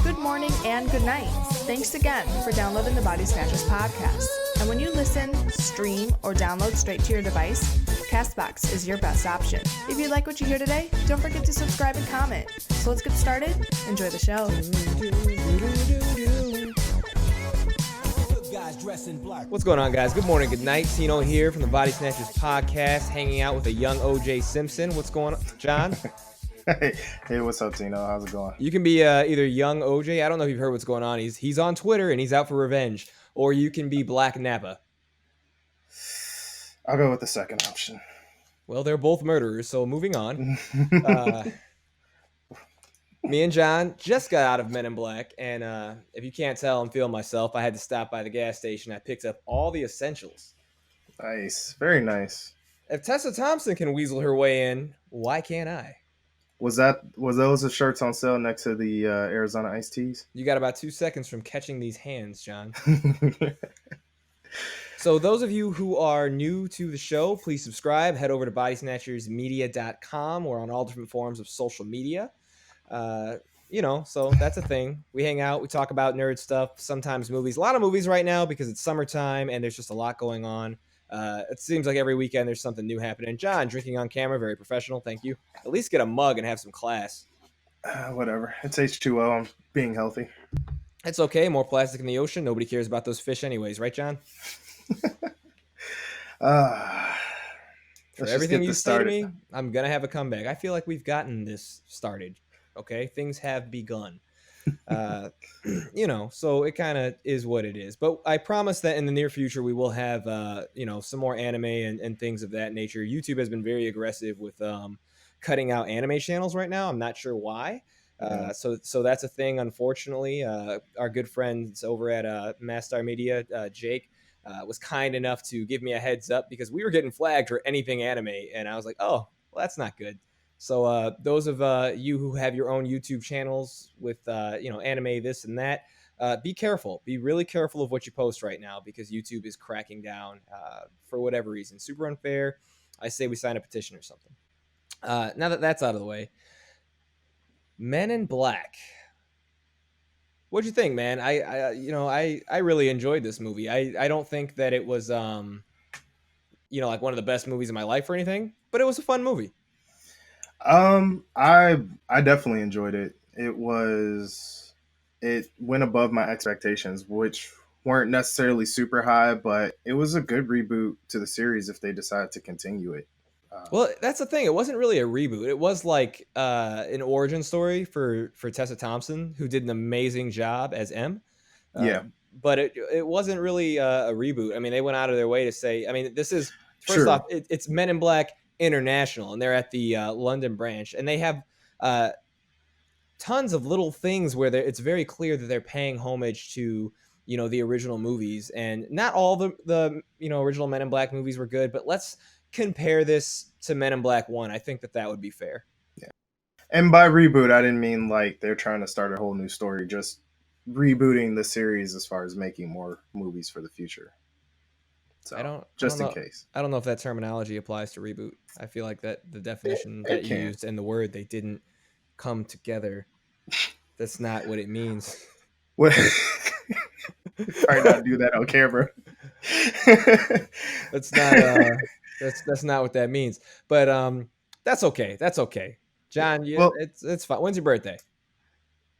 Good morning and good night. Thanks again for downloading the Body Snatchers podcast. And when you listen, stream, or download straight to your device, Castbox is your best option. If you like what you hear today, don't forget to subscribe and comment. So let's get started. Enjoy the show. What's going on, guys? Good morning, good night. Tino here from the Body Snatchers podcast, hanging out with a young O.J. Simpson. What's going on, John? Hey, what's up, Tino? How's it going? You can be either young O.J. I don't know if you've heard what's going on. He's on Twitter and he's out for revenge. Or you can be Black Napa. I'll go with the second option. Well, they're both murderers, so moving on. Me and John just got out of Men in Black, and if you can't tell, I'm feeling myself. I had to stop by the gas station. I picked up all the essentials. Nice. Very nice. If Tessa Thompson can weasel her way in, why can't I? Was those the shirts on sale next to the Arizona iced teas? You got about 2 seconds from catching these hands, John. So those of you who are new to the show, please subscribe. Head over to bodysnatchersmedia.com. We're on all different forms of social media. So that's a thing. We hang out. We talk about nerd stuff, sometimes movies. A lot of movies right now because it's summertime and there's just a lot going on. It seems like every weekend there's something new happening. John, drinking on camera, very professional. Thank you. At least get a mug and have some class. Whatever. It's H2O. I'm being healthy. It's okay. More plastic in the ocean. Nobody cares about those fish anyways. Right, John? For everything you say to me, I'm going to have a comeback. I feel like we've gotten this started. Okay? Things have begun. So it kind of is what it is. But I promise that in the near future, we will have, some more anime and things of that nature. YouTube has been very aggressive with cutting out anime channels right now. I'm not sure why. So that's a thing, unfortunately. Our good friends over at Mastar Media, Jake, was kind enough to give me a heads up because we were getting flagged for anything anime. And I was like, oh, well, that's not good. So those of you who have your own YouTube channels with, anime, this and that, be careful. Be really careful of what you post right now because YouTube is cracking down for whatever reason. Super unfair. I say we sign a petition or something. Now that that's out of the way, Men in Black. What'd you think, man? I really enjoyed this movie. I don't think that it was, like one of the best movies of my life or anything, but it was a fun movie. I definitely enjoyed it. It went above my expectations, which weren't necessarily super high, but it was a good reboot to the series if they decided to continue it. Well, that's the thing. It wasn't really a reboot. It was like an origin story for Tessa Thompson, who did an amazing job as M. But it wasn't really a reboot. I mean, they went out of their way to say, this is, first off, it's Men in Black International, and they're at the London branch, and they have tons of little things where it's very clear that they're paying homage to the original movies, and not all the original Men in Black movies were good, but let's compare this to Men in Black 1. I think that would be fair. Yeah, and by reboot I didn't mean like they're trying to start a whole new story, just rebooting the series as far as making more movies for the future. So, in case. I don't know if that terminology applies to reboot. I feel like that the definition that you used and the word, they didn't come together. That's not what it means. What? Try not to do that on camera. That's not what that means. But that's okay. That's okay. John, it's fine. When's your birthday?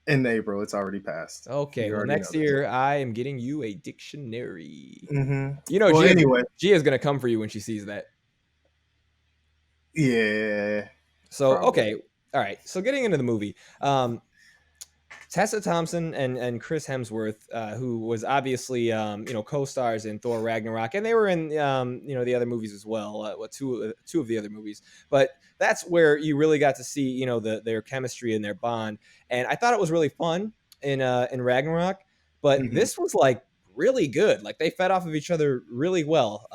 In April. It's already passed. Okay, well, next year I am getting you a dictionary. Mm-hmm. Gia's going to come for you when she sees that. Yeah. So, probably. Okay. All right. So getting into the movie, Tessa Thompson and Chris Hemsworth, who was obviously, co-stars in Thor Ragnarok, and they were in, the other movies as well, two of the other movies. But that's where you really got to see, their chemistry and their bond. And I thought it was really fun in Ragnarok, but This was like really good. Like they fed off of each other really well.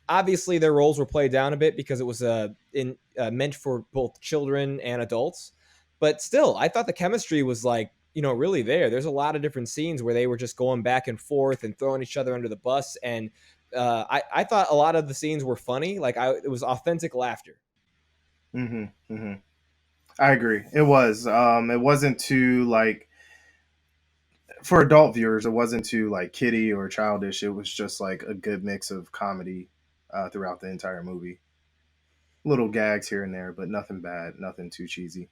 Obviously, their roles were played down a bit because it was meant for both children and adults. But still, I thought the chemistry was like, really there. There's a lot of different scenes where they were just going back and forth and throwing each other under the bus. And I thought a lot of the scenes were funny. Like it was authentic laughter. I agree. It was. It wasn't too like for adult viewers. It wasn't too like kiddie or childish. It was just like a good mix of comedy throughout the entire movie. Little gags here and there, but nothing bad, nothing too cheesy.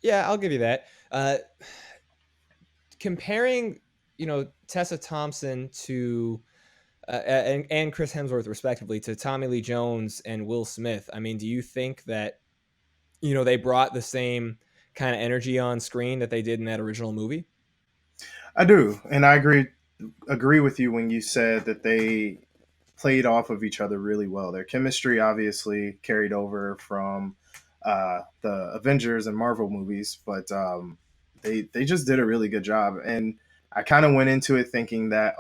Yeah, I'll give you that. Comparing, Tessa Thompson to and Chris Hemsworth respectively to Tommy Lee Jones and Will Smith. I mean, do you think that they brought the same kind of energy on screen that they did in that original movie? I do, and I agree with you when you said that they played off of each other really well. Their chemistry obviously carried over from the Avengers and Marvel movies, but they just did a really good job. And I kind of went into it thinking that,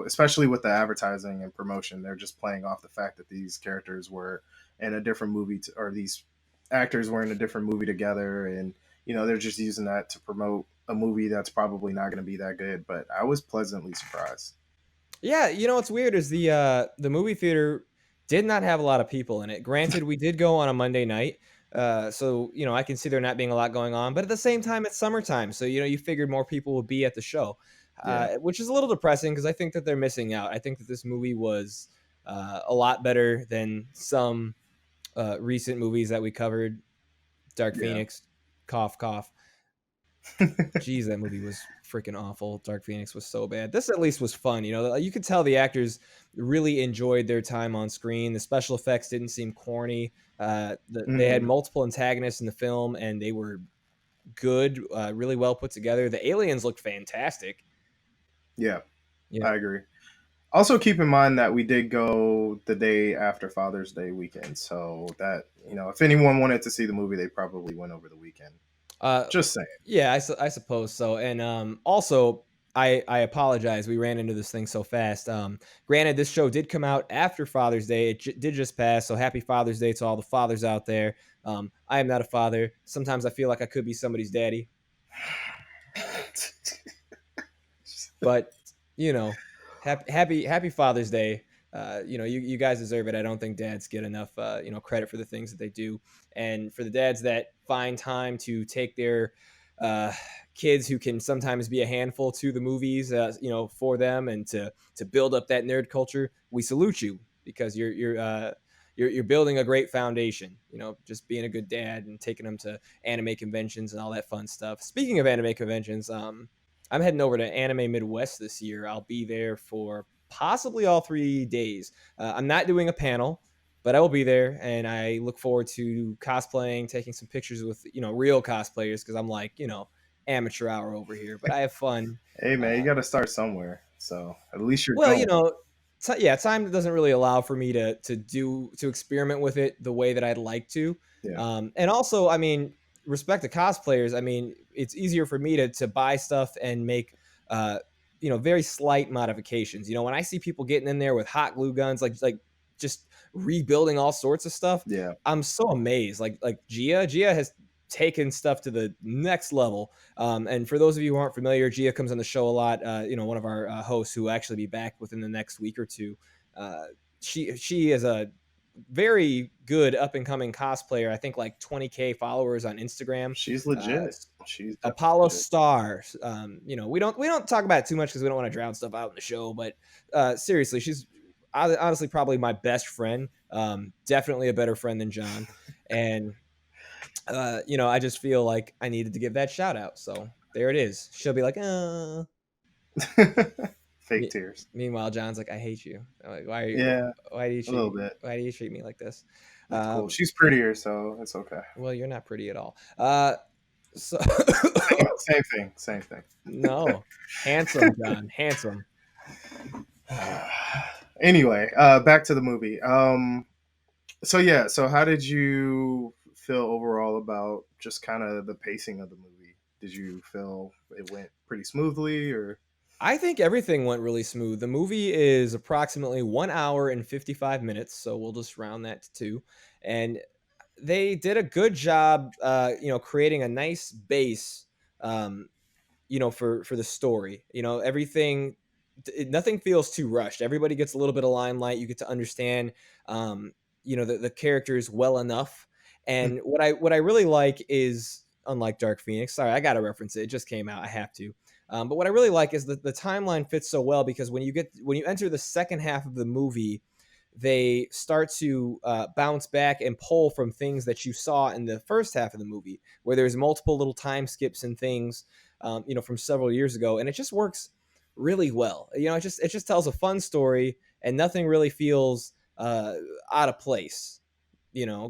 especially with the advertising and promotion, they're just playing off the fact that these characters were in a different movie, or these actors were in a different movie together, and they're just using that to promote a movie that's probably not going to be that good. But I was pleasantly surprised. Yeah, what's weird is the movie theater did not have a lot of people in it. Granted, we did go on a Monday night, so I can see there not being a lot going on. But at the same time, it's summertime, so you figured more people would be at the show, Yeah. which is a little depressing because I think that they're missing out. I think that this movie was a lot better than some recent movies that we covered. Dark Yeah. Phoenix, cough cough. Geez, that movie was freaking awful. Dark Phoenix was so bad. This at least was fun. You could tell the actors really enjoyed their time on screen. The special effects didn't seem corny. They had Mm, multiple antagonists in the film, and they were good, really well put together. The aliens looked fantastic. yeah, Yeah. I agree. Also, keep in mind that we did go the day after Father's Day weekend, so that if anyone wanted to see the movie, they probably went over the weekend. Uh, Just saying. yeah, I suppose so. And also, I apologize. We ran into this thing so fast. Granted, this show did come out after Father's Day. It did just pass. So happy Father's Day to all the fathers out there. I am not a father. Sometimes I feel like I could be somebody's daddy. But happy Father's Day. You guys deserve it. I don't think dads get enough credit for the things that they do, and for the dads that find time to take their uh, kids who can sometimes be a handful to the movies, for them, and to build up that nerd culture. We salute you because you're building a great foundation. Just being a good dad and taking them to anime conventions and all that fun stuff. Speaking of anime conventions, I'm heading over to Anime Midwest this year. I'll be there for possibly all 3 days. I'm not doing a panel, but I will be there, and I look forward to cosplaying, taking some pictures with real cosplayers because I'm like amateur hour over here. But I have fun. Hey man, you Uh, got to start somewhere. So at least you're well, going. yeah, time doesn't really allow for me to experiment with it the way that I'd like to. Yeah. And also, I mean, respect to cosplayers. I mean, it's easier for me to buy stuff and make very slight modifications. When I see people getting in there with hot glue guns, like just rebuilding all sorts of stuff, Yeah. I'm so amazed. Like Gia has taken stuff to the next level. And for those of you who aren't familiar, Gia comes on the show a lot. One of our hosts who will actually be back within the next week or two. Uh, she is a very good up and coming cosplayer. I think like 20K followers on Instagram. She's Uh, legit. She's definitely Apollo legit. Star. We don't talk about it too much because we don't want to drown stuff out in the show. But seriously, she's honestly probably my best friend. Definitely a better friend than John. And I just feel like I needed to give that shout out. So there it is. She'll be like, Fake tears. Meanwhile, John's like, I hate you. I'm like, Yeah, why do you a little treat bit. why do you treat me like this? It's cool. Um, She's prettier, so it's okay. well, you're not pretty at all. So Same thing. Same thing. no, handsome, John, handsome. Anyway, back to the movie. So yeah, so how did you feel overall about just kind of the pacing of the movie? Did you feel it went pretty smoothly, or I think everything went really smooth. The movie is approximately 1 hour and 55 minutes, so we'll just round that to two. And they did a good job, creating a nice base, um, for the story. Everything, nothing feels too rushed. Everybody gets a little bit of limelight. You get to understand, the characters well enough. And what I really like is, unlike Dark Phoenix, sorry, I got to reference it. It just came out. I have to. But what I really like is that the timeline fits so well, because when you enter the second half of the movie, they start to bounce back and pull from things that you saw in the first half of the movie, where there's multiple little time skips and things, from several years ago, and it just works really well. It just tells a fun story, and nothing really feels out of place.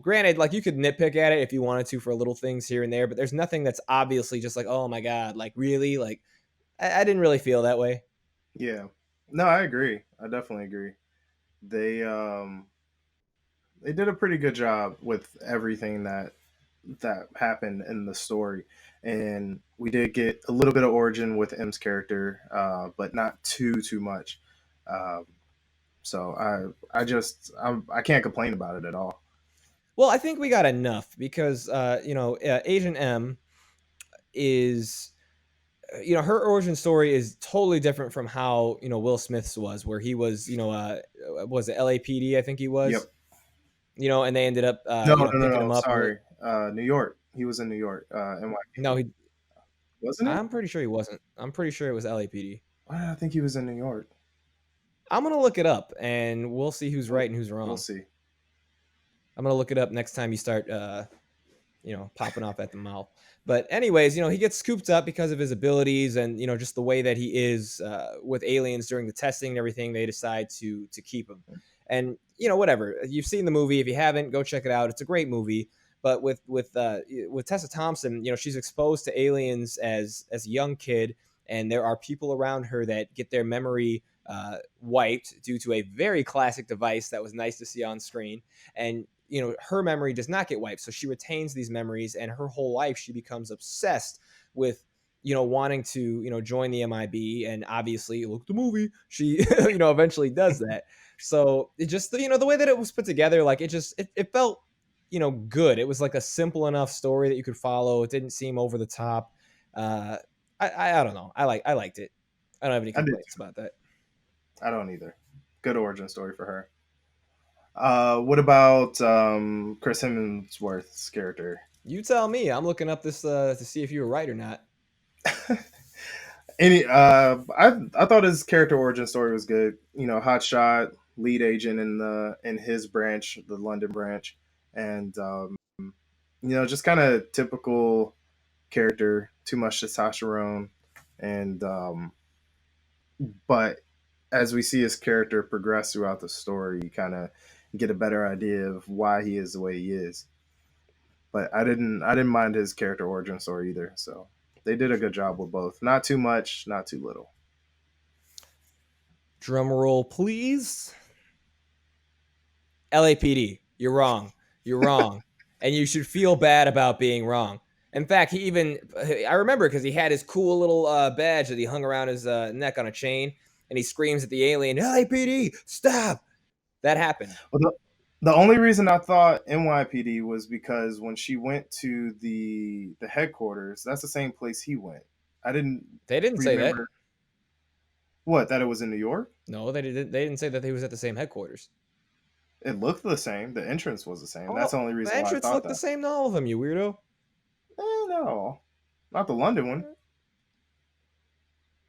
Granted, like, you could nitpick at it if you wanted to for little things here and there, but there's nothing that's obviously just like, oh my god, like, really, like, I didn't really feel that way. Yeah. No, I agree. I definitely agree. They they did a pretty good job with everything that happened in the story, and we did get a little bit of origin with M's character, but not too much. Um, so I can't complain about it at all. Well, I think we got enough, because Agent M is, her origin story is totally different from how Will Smith's was, where he was, was it LAPD? I think he was. Yep. And they ended up No, no, no, picking him no. up. Sorry, New York. He was in New York. No, NYPD, wasn't he? I'm pretty sure he wasn't. I'm pretty sure it was LAPD. Why did I think he was in New York? I'm gonna look it up, and we'll see who's right and who's wrong. We'll see. I'm gonna look it up next time you start, popping off at the mouth. But anyways, he gets scooped up because of his abilities, and just the way that he is with aliens during the testing and everything. They decide to keep him, and whatever. You've seen the movie. If you haven't, go check it out. It's a great movie. But with Tessa Thompson, she's exposed to aliens as a young kid, and there are people around her that get their memory wiped due to a very classic device that was nice to see on screen. And her memory does not get wiped, so she retains these memories, and her whole life she becomes obsessed with wanting to join the MIB. And obviously, look, the movie, she eventually does that. So it just, the way that it was put together, like, it felt good. It was like a simple enough story that you could follow. It didn't seem over the top. I don't know, I liked it. I don't have any complaints about that. I don't either. Good origin story for her. What about Chris Hemsworth's character? You tell me. I'm looking up this to see if you were right or not. I thought his character origin story was good. Hotshot, lead agent in his branch, the London branch, and just kind of typical character. Too much testosterone, and but as we see his character progress throughout the story, you kind of get a better idea of why he is the way he is. But I didn't mind his character origin story either. So they did a good job with both. Not too much, not too little. Drum roll, please. LAPD. You're wrong. You're wrong. And you should feel bad about being wrong. In fact, I remember, because he had his cool little badge that he hung around his neck on a chain, and he screams at the alien, LAPD, stop! That happened. Well, the only reason I thought NYPD was because when she went to the headquarters, that's the same place he went. They didn't say that. What, that it was in New York? No, they didn't say that he was at the same headquarters. It looked the same. The entrance was the same. That's the only reason why I thought that. The entrance looked the same to all of them, you weirdo. No. Not the London one.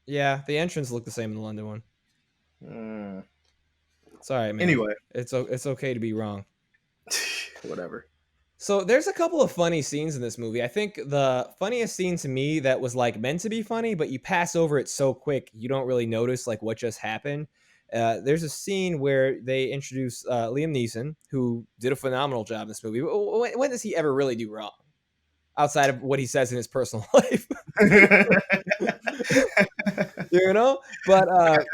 Yeah, the entrance looked the same in the London one. Sorry, man. Anyway. It's okay to be wrong. Whatever. So there's a couple of funny scenes in this movie. I think the funniest scene to me that was like meant to be funny, but you pass over it so quick, you don't really notice like what just happened. There's a scene where they introduce Liam Neeson, who did a phenomenal job in this movie. When does he ever really do wrong? Outside of what he says in his personal life. But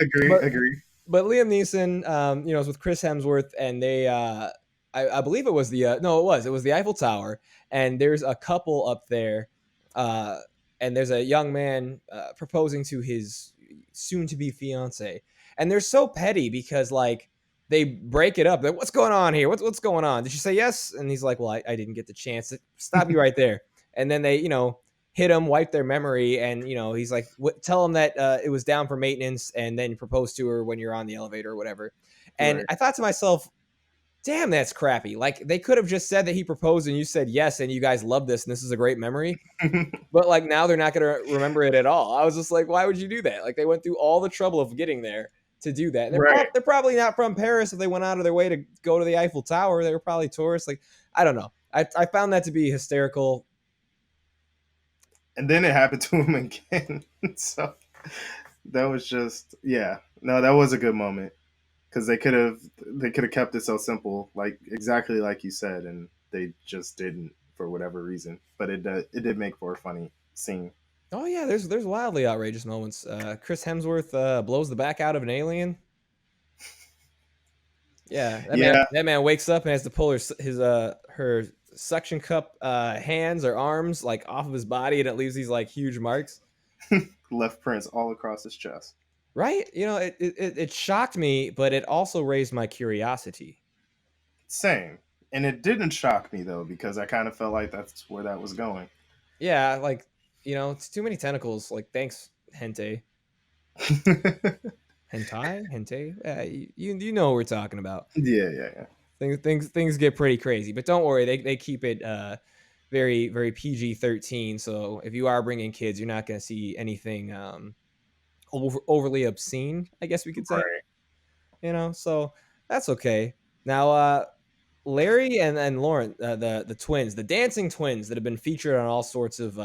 agree. But Liam Neeson, is with Chris Hemsworth, and they, I believe it was it was the Eiffel Tower, and there's a couple up there, and there's a young man proposing to his soon-to-be fiance, and they're so petty because like they break it up. Like, what's going on here? What's going on? Did you say yes? And he's like, well, I didn't get the chance. Stop you right there. And then they, hit him, wipe their memory, and he's like, tell him that it was down for maintenance, and then propose to her when you're on the elevator or whatever. And right. I thought to myself, damn, that's crappy. Like they could have just said that he proposed and you said yes and you guys love this and this is a great memory. But like now they're not going to remember it at all. I was just like, why would you do that? Like they went through all the trouble of getting there to do that. And Right. they're probably not from Paris if they went out of their way to go to the Eiffel Tower. They were probably tourists. Like I don't know. I found that to be hysterical. And then it happened to him again. So that was just, yeah. No, that was a good moment because they could have kept it so simple, like exactly like you said, and they just didn't for whatever reason. But it did make for a funny scene. Oh yeah, there's wildly outrageous moments. Chris Hemsworth blows the back out of an alien. Yeah, Yeah, that man wakes up and has to pull her suction cup hands or arms like off of his body, and it leaves these like huge marks. left prints all across his chest. Right? You know, it shocked me, but it also raised my curiosity. Same. And it didn't shock me though because I kind of felt like that's where that was going. Yeah, like you know, it's too many tentacles. Like, thanks, hentai, hentai. Yeah, you know what we're talking about. Yeah. Things get pretty crazy, but don't worry, they keep it very very PG-13. So if you are bringing kids, you're not going to see anything overly obscene, I guess we could say. Right. You know, so that's okay. Now, Larry and Lauren, the twins, the dancing twins that have been featured on all sorts of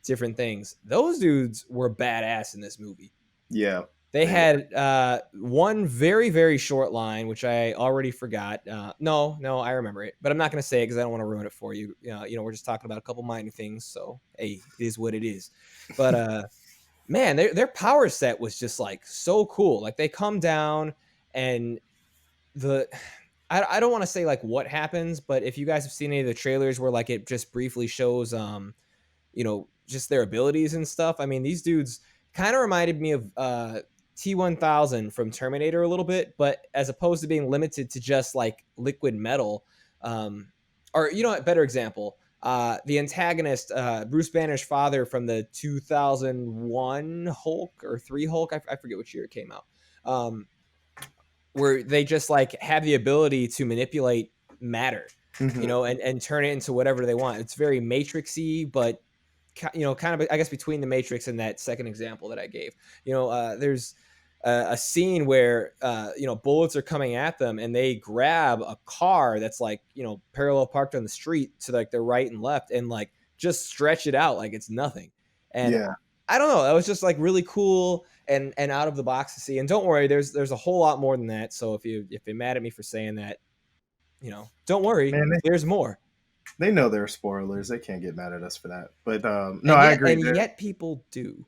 different things. Those dudes were badass in this movie. Yeah. They had one very, very short line, which I already forgot. No, I remember it, but I'm not going to say it because I don't want to ruin it for you. You know, we're just talking about a couple minor things, so hey, it is what it is. But man, their power set was just like so cool. Like they come down and I don't want to say like what happens, but if you guys have seen any of the trailers where like it just briefly shows you know, just their abilities and stuff. I mean, these dudes kind of reminded me of T-1000 from Terminator a little bit, but as opposed to being limited to just like liquid metal, or you know, a better example, the antagonist, Bruce Banner's father from the 2001 Hulk or 3 Hulk, I forget which year it came out, where they just like have the ability to manipulate matter, you know, and turn it into whatever they want. It's very Matrixy, but you know, kind of, I guess, between the Matrix and that second example that I gave. You know, there's a scene where you know, bullets are coming at them and they grab a car that's like, you know, parallel parked on the street to like their right and left and like just stretch it out like it's nothing. And Yeah. I don't know, that was just like really cool and out of the box to see. And don't worry, there's a whole lot more than that. So if you're mad at me for saying that, you know, don't worry, Man, there's more. they know they're spoilers. They can't get mad at us for that. But no, I agree. And yet people do.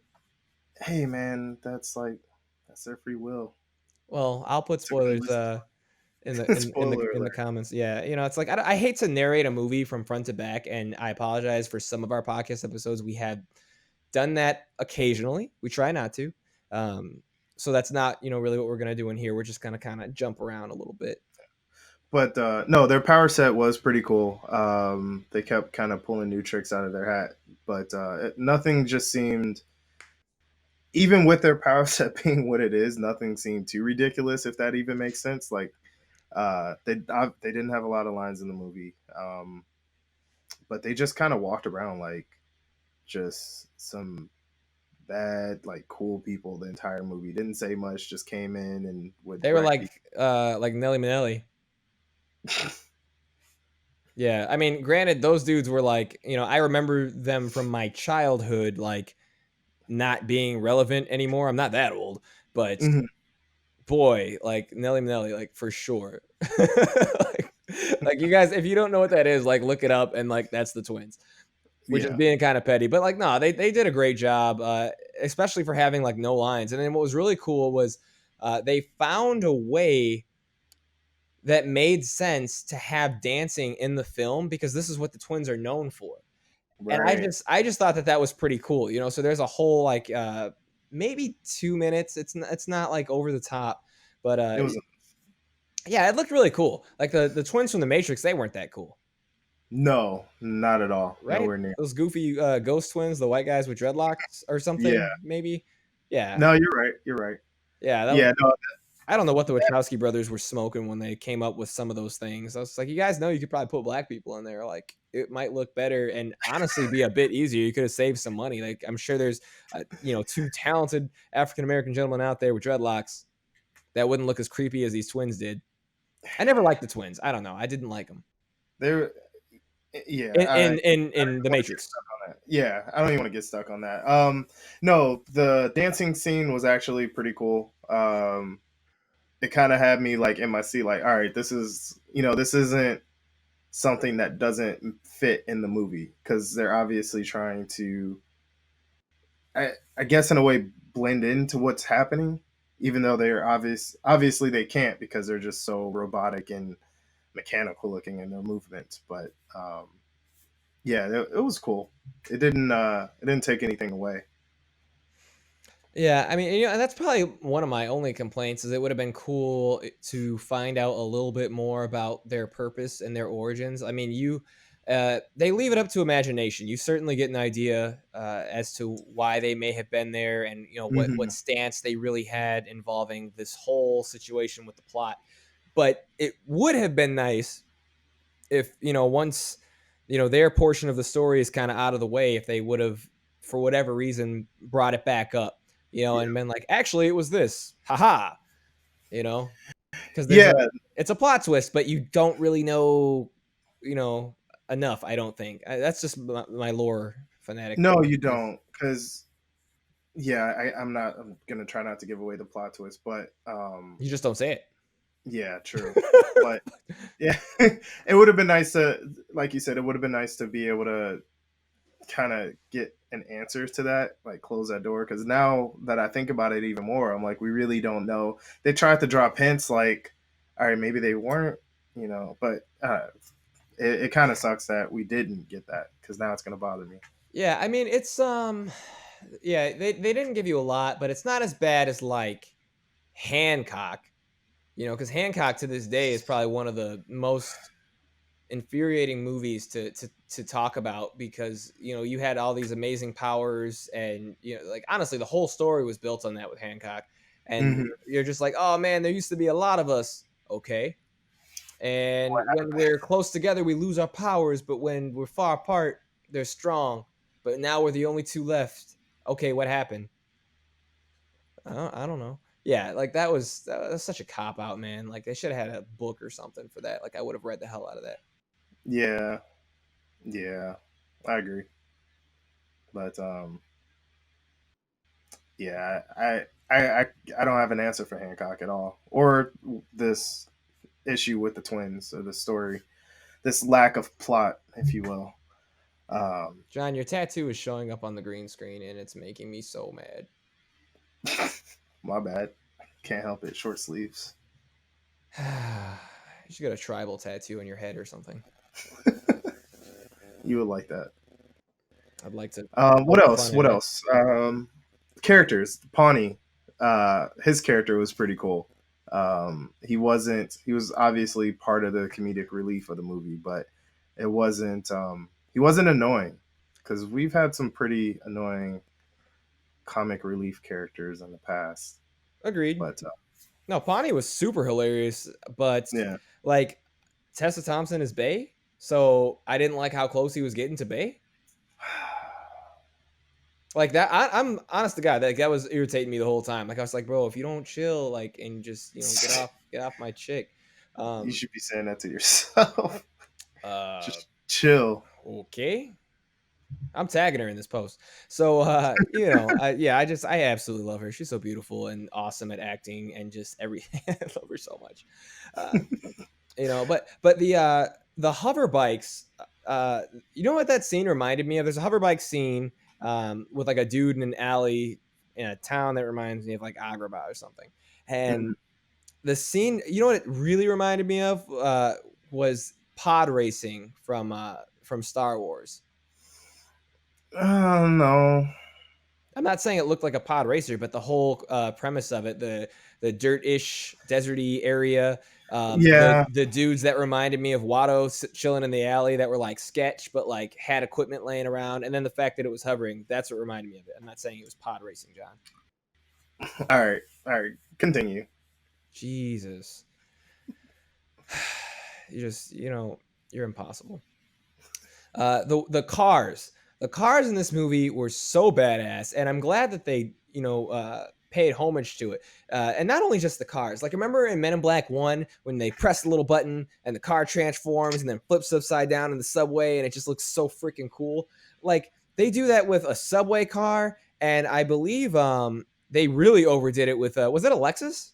Hey, man, that's their free will. Well, I'll put spoilers in the comments. Yeah, you know, it's like I hate to narrate a movie from front to back, and I apologize for some of our podcast episodes. We have done that occasionally. We try not to. So that's not, you know, really what we're gonna do in here. We're just gonna kind of jump around a little bit. But no, their power set was pretty cool. They kept kind of pulling new tricks out of their hat, but nothing just seemed, even with their power set being what it is, nothing seemed too ridiculous. If that even makes sense. Like they didn't have a lot of lines in the movie, but they just kind of walked around like just some bad, like cool people the entire movie. Didn't say much, just came in and would. They were like Nelly Manelli. Yeah, I mean, granted, those dudes were like, you know, I remember them from my childhood, like not being relevant anymore. I'm not that old, but boy, like Nelly Manelli, like for sure. like you guys, if you don't know what that is, like look it up, and like that's the twins, which is being kind of petty, but like no, they did a great job, especially for having like no lines. And then what was really cool was they found a way that made sense to have dancing in the film because this is what the twins are known for. Right. And I just thought that was pretty cool, you know. So there's a whole like maybe 2 minutes. It's not like over the top, but it was, yeah, it looked really cool. Like the twins from the Matrix, they weren't that cool. No, not at all. Right? Nowhere near. Those goofy ghost twins, the white guys with dreadlocks or something. Yeah. Maybe. Yeah. No, you're right. You're right. Yeah. No, I don't know what the Wachowski brothers were smoking when they came up with some of those things. I was like, you guys know you could probably put black people in there. Like, it might look better and honestly be a bit easier. You could have saved some money. Like, I'm sure there's, two talented African American gentlemen out there with dreadlocks that wouldn't look as creepy as these twins did. I never liked the twins. I don't know. I didn't like them There, yeah, in the Matrix. yeah, I don't even want to get stuck on that. No, the dancing scene was actually pretty cool. It kind of had me like in my seat, like, all right, this isn't something that doesn't fit in the movie because they're obviously trying to, I guess, in a way, blend into what's happening, even though they're obviously they can't because they're just so robotic and mechanical looking in their movements. But yeah, it was cool. It didn't take anything away. Yeah, I mean, and that's probably one of my only complaints is it would have been cool to find out a little bit more about their purpose and their origins. I mean, they leave it up to imagination. You certainly get an idea as to why they may have been there, and what Hmm. stance they really had involving this whole situation with the plot. But it would have been nice if once their portion of the story is kind of out of the way, if they would have for whatever reason brought it back up, Yeah, and been like, actually it was this, haha, you know because yeah. it's a plot twist, but you don't really know you know enough. I don't think that's just my lore fanatic No, point you of view. don't, because yeah, I'm not. I'm gonna try not to give away the plot twist, but You just don't say it. yeah, true. But yeah, it would have been nice to, like you said, it would have been nice to be able to kind of get an answer to that, like close that door. Because now that I think about it even more, I'm like, we really don't know. They tried to drop hints, like, all right, maybe they weren't, but it kind of sucks that we didn't get that because now it's gonna bother me. Yeah, I mean, it's yeah, they didn't give you a lot, but it's not as bad as like Hancock. Because Hancock to this day is probably one of the most infuriating movies to talk about, because you had all these amazing powers, and like, honestly, the whole story was built on that with Hancock, and Hmm. you're just like, oh man, there used to be a lot of us. Okay. And when we're close together we lose our powers, but when we're far apart they're strong, but now we're the only two left. Okay, what happened? I don't know. Yeah, like that was such a cop out, man. Like, they should have had a book or something for that. Like, I would have read the hell out of that. Yeah, yeah, I agree. But yeah, I don't have an answer for Hancock at all, or this issue with the twins, or the story, this lack of plot, if you will. Um, John, your tattoo is showing up on the green screen and it's making me so mad. my bad. Can't help it. Short sleeves. You should get a tribal tattoo on your head or something. You would like that. I'd like to What poke else? fun at What it. else? Characters. Pawnee. His character was pretty cool. He wasn't. He was obviously part of the comedic relief of the movie, but it wasn't. He wasn't annoying, because we've had some pretty annoying comic relief characters in the past. Agreed. But No, Pawnee was super hilarious, but yeah, like, Tessa Thompson is Bay, so I didn't like how close he was getting to Bay. Like that, I'm honest to God, that was irritating me the whole time. Like, I was like, bro, if you don't chill, like, and just get off my chick. you Um, should be saying that to yourself. uh, Just chill. okay. I'm tagging her in this post. So I absolutely love her. She's so beautiful and awesome at acting and just everything. I love her so much. Uh, but the hover bikes, you know what that scene reminded me of? There's a hover bike scene with like a dude in an alley in a town that reminds me of like Agrabah or something. And Mhm. the scene, you know what it really reminded me of, was pod racing from Star Wars. No. I'm not saying it looked like a pod racer, but the whole premise of it, the dirt-ish, deserty area, Yeah, the dudes that reminded me of Watto chilling in the alley that were like sketch, but like had equipment laying around, and then the fact that it was hovering, that's what reminded me of it. I'm not saying it was pod racing, John. all right, all right. Continue. Jesus. You're impossible. The cars in this movie were so badass, and I'm glad that they paid homage to it. And not only just the cars. Like, remember in Men in Black 1 when they press the little button and the car transforms and then flips upside down in the subway, and it just looks so freaking cool. Like, they do that with a subway car, and I believe they really overdid it with was it a Lexus?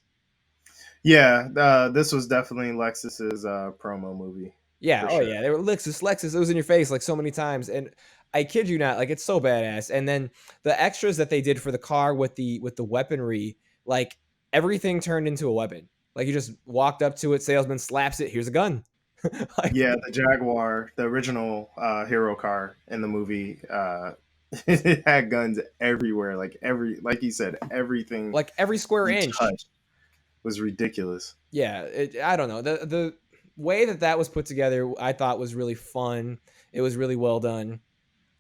Yeah, this was definitely Lexus's promo movie Yeah, for oh sure. yeah, they were Lexus. It was in your face like so many times, and I kid you not, like it's so badass. And then the extras that they did for the car with the weaponry, like everything turned into a weapon. Like you just walked up to it, salesman slaps it, here's a gun. Like Yeah, the Jaguar, the original hero car in the movie, it had guns everywhere. Like you said, everything like every square you inch. touched was ridiculous. Yeah, I don't know the way that was put together. I thought was really fun. It was really well done.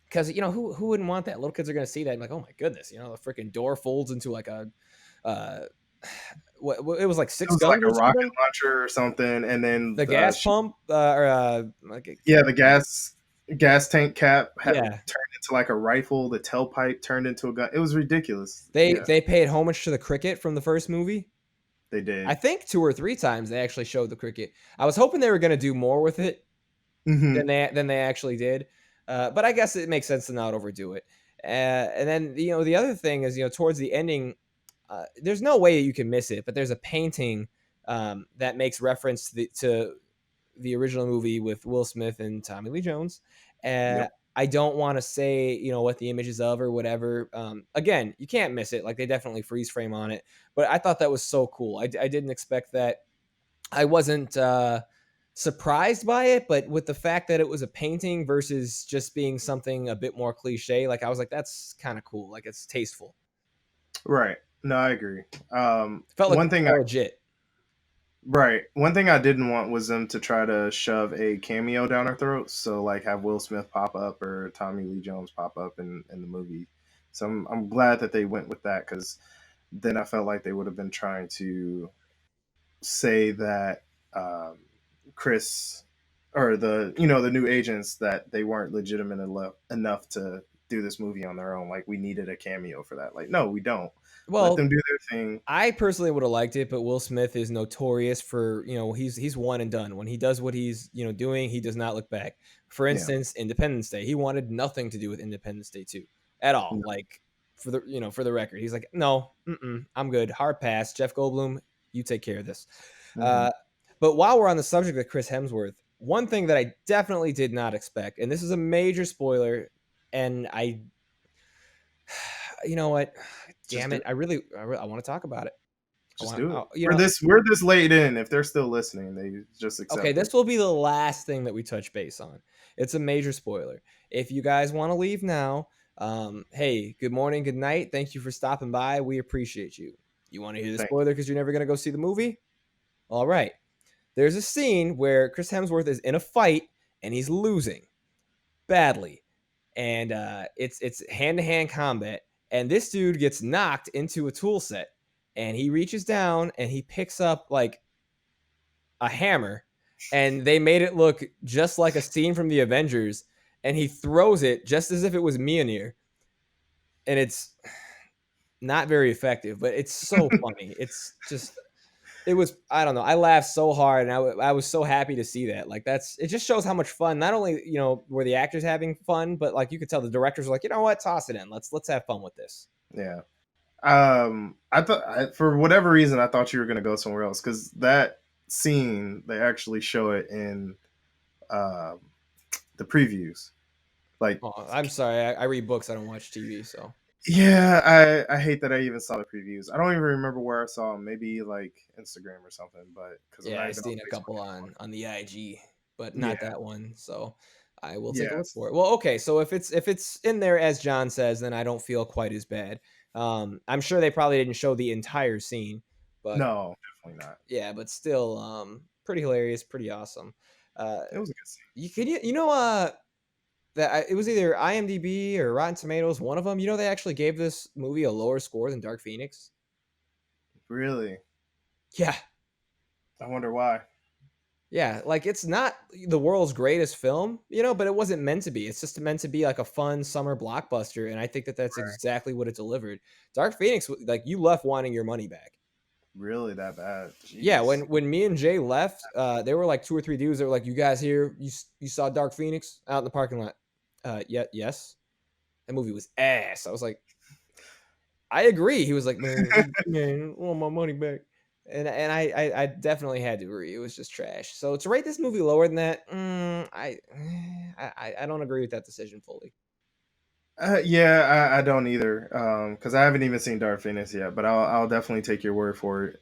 Because who wouldn't want that? Little kids are gonna see that and be like, oh my goodness, the freaking door folds into like a what it was like It six was like guns or a rocket something. launcher or something, and then The gas pump yeah, the gas tank cap yeah, turned into like a rifle. The tailpipe turned into a gun. It was ridiculous. they Yeah, they paid homage to the cricket from the first movie. they I did. think 2 or 3 times they actually showed the cricket. I was hoping they were gonna do more with it Hmm. than they actually did, but I guess it makes sense to not overdo it. And then the other thing is towards the ending, there's no way you can miss it, but there's a painting that makes reference to the original movie with Will Smith and Tommy Lee Jones. Yep. I don't want to say what the image is of or whatever. Again, you can't miss it. Like they definitely freeze frame on it, but I thought that was so cool. I didn't expect that. I wasn't surprised by it, but with the fact that it was a painting versus just being something a bit more cliche, like I was like, that's kind of cool. Like it's tasteful. Right. No, I agree. Felt like One thing I more legit. Right. One thing I didn't want was them to try to shove a cameo down our throats. So like have Will Smith pop up or Tommy Lee Jones pop up in the movie. So I'm glad that they went with that because then I felt like they would have been trying to say that Chris or the new agents that they weren't legitimate enough to do this movie on their own. Like we needed a cameo for that. Like no, we don't. Let Well, them do their thing. I personally would have liked it, but Will Smith is notorious for, he's one and done. When he does what he's, doing, he does not look back. For Yeah. instance, Independence Day, he wanted nothing to do with Independence Day 2 at all. No. Like for the record, he's like, no, I'm good. Hard pass. Jeff Goldblum, you take care of this. Mhm. Uh, but while we're on the subject of Chris Hemsworth, one thing that I definitely did not expect, and this is a major spoiler, and you know what? Just Damn do it! it. I want to talk about it. I Just want, do it. you We're know, this late in. If they're still listening, they just okay, accept it. this will be the last thing that we touch base on. It's a major spoiler. If you guys want to leave now, hey, good morning, good night. Thank you for stopping by. We appreciate you. You want to hear the Thank spoiler because you're never going to go see the movie? All right. There's a scene where Chris Hemsworth is in a fight and he's losing badly. And it's hand-to-hand combat. And this dude gets knocked into a tool set. And he reaches down and he picks up like a hammer, and they made it look just like a scene from the Avengers, and he throws it just as if it was Mjolnir, and it's not very effective, but it's so funny. It's just it was I don't know. I laughed so hard, and I was so happy to see that. Like it just shows how much fun. Not only were the actors having fun, but like you could tell the directors were like, you know what, toss it in. Let's have fun with this. Yeah. I thought for whatever reason I thought you were gonna go somewhere else because that scene they actually show it in um, the previews. Like, Oh, I'm sorry. I read books. I don't watch TV. So yeah, I hate that I even saw the previews. I don't even remember where I saw them. Maybe like Instagram or something. But because I'm yeah, not I even on seen a couple Facebook anymore. on the IG, but Yeah. not that one. So I will take a look Yes. for it. Well, okay, so if it's in there as John says, then I don't feel quite as bad. I'm sure they probably didn't show the entire scene, but No, definitely not. yeah, but still, pretty hilarious, pretty awesome. Uh, It was a good scene. it was either IMDb or Rotten Tomatoes, one of them. They actually gave this movie a lower score than Dark Phoenix. Really. Yeah, I wonder why. Yeah, like it's not the world's greatest film, you know, but it wasn't meant to be. It's just meant to be like a fun summer blockbuster, and I think that that's exactly what it delivered. Dark Phoenix, like you left wanting your money back. Really that bad? Yeah, Jeez. when me and Jay left, there were like 2 or 3 dudes that were like, "You guys here? You saw Dark Phoenix out in the parking lot?" Yeah, yes. That movie was ass. I was like, I agree. He was like, man, I want my money back. And I definitely had to agree. It was just trash. So to rate this movie lower than that, I don't agree with that decision fully. Yeah, I don't either. Because I haven't even seen Dark Phoenix yet, but I'll definitely take your word for it.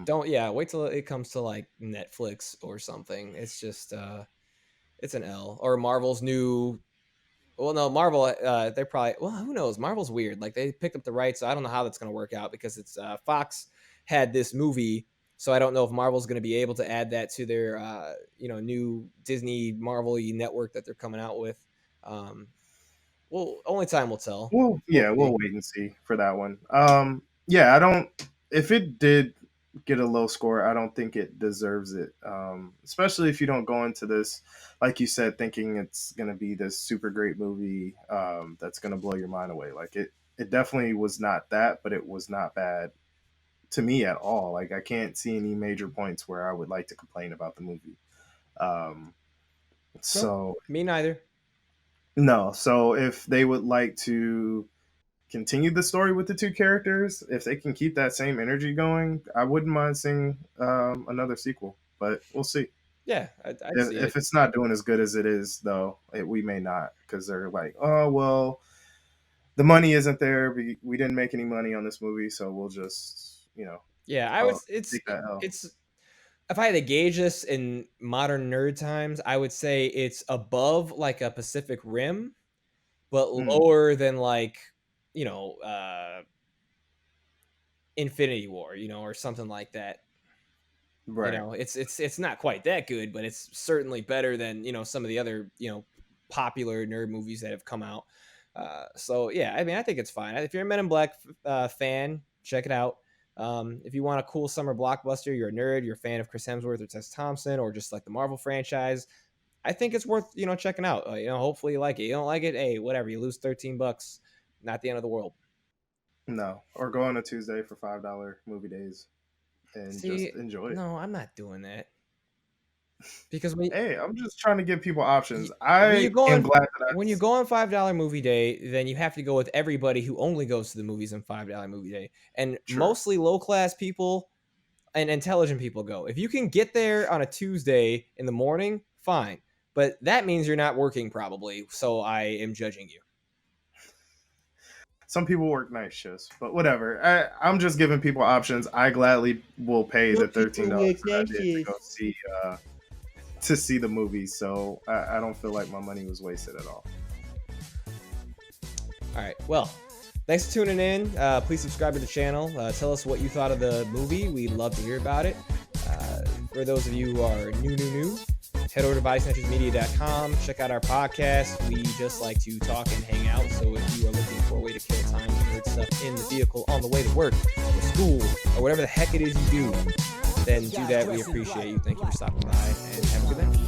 Don't wait till it comes to like Netflix or something. It's just it's an L. Or Marvel's new. Well, no, Marvel. They're probably. Well, who knows? Marvel's weird. Like they picked up the rights, so I don't know how that's going to work out because it's Fox had this movie, so I don't know if Marvel's going to be able to add that to their new Disney Marvel-y network that they're coming out with. Well, only time will tell. Well, yeah, we'll wait and see for that one. Yeah, I don't. If it did get a low score, I don't think it deserves it. Especially if you don't go into this, like you said, thinking it's gonna be this super great movie that's gonna blow your mind away. Like it definitely was not that, but it was not bad to me at all. Like I can't see any major points where I would like to complain about the movie. Um, so me neither. no. So if they would like to continue the story with the two characters, if they can keep that same energy going, I wouldn't mind seeing another sequel. But we'll see. Yeah, I'd see If it's not doing as good as it is, though, we may not because they're like, oh well, the money isn't there. We didn't make any money on this movie, so we'll just Yeah, I would. take that L. It's if I had to gauge this in modern nerd times, I would say it's above like a Pacific Rim, but lower than like Infinity War, or something like that. Right. It's not quite that good, but it's certainly better than some of the other popular nerd movies that have come out. So yeah, I mean, I think it's fine. If you're a Men in Black fan, check it out. If you want a cool summer blockbuster, you're a nerd, you're a fan of Chris Hemsworth or Tessa Thompson, or just like the Marvel franchise, I think it's worth checking out. Hopefully you like it. You don't like it, hey, whatever. You lose $13, not the end of the world. No, or go on a Tuesday for $5 movie days and just enjoy it. No, I'm not doing that. Because hey, I'm just trying to give people options. When you go on $5 movie day, then you have to go with everybody who only goes to the movies on $5 movie day, and mostly low class people and intelligent people go. If you can get there on a Tuesday in the morning, fine, but that means you're not working probably. So I am judging you. Some people work night shifts, but whatever. I'm just giving people options. I gladly will pay the $13 to see the movie, so I don't feel like my money was wasted at all. All right, well, thanks for tuning in. Please subscribe to the channel. Tell us what you thought of the movie. We'd love to hear about it. For those of you who are new, head over to bodysnatchersmedia.com. Check out our podcast. We just like to talk and hang out, so if you are looking for a way to kill time and nerd stuff in the vehicle on the way to work or school or whatever the heck it is you do, then do that. We appreciate you. Thank you for stopping by, and have a good night.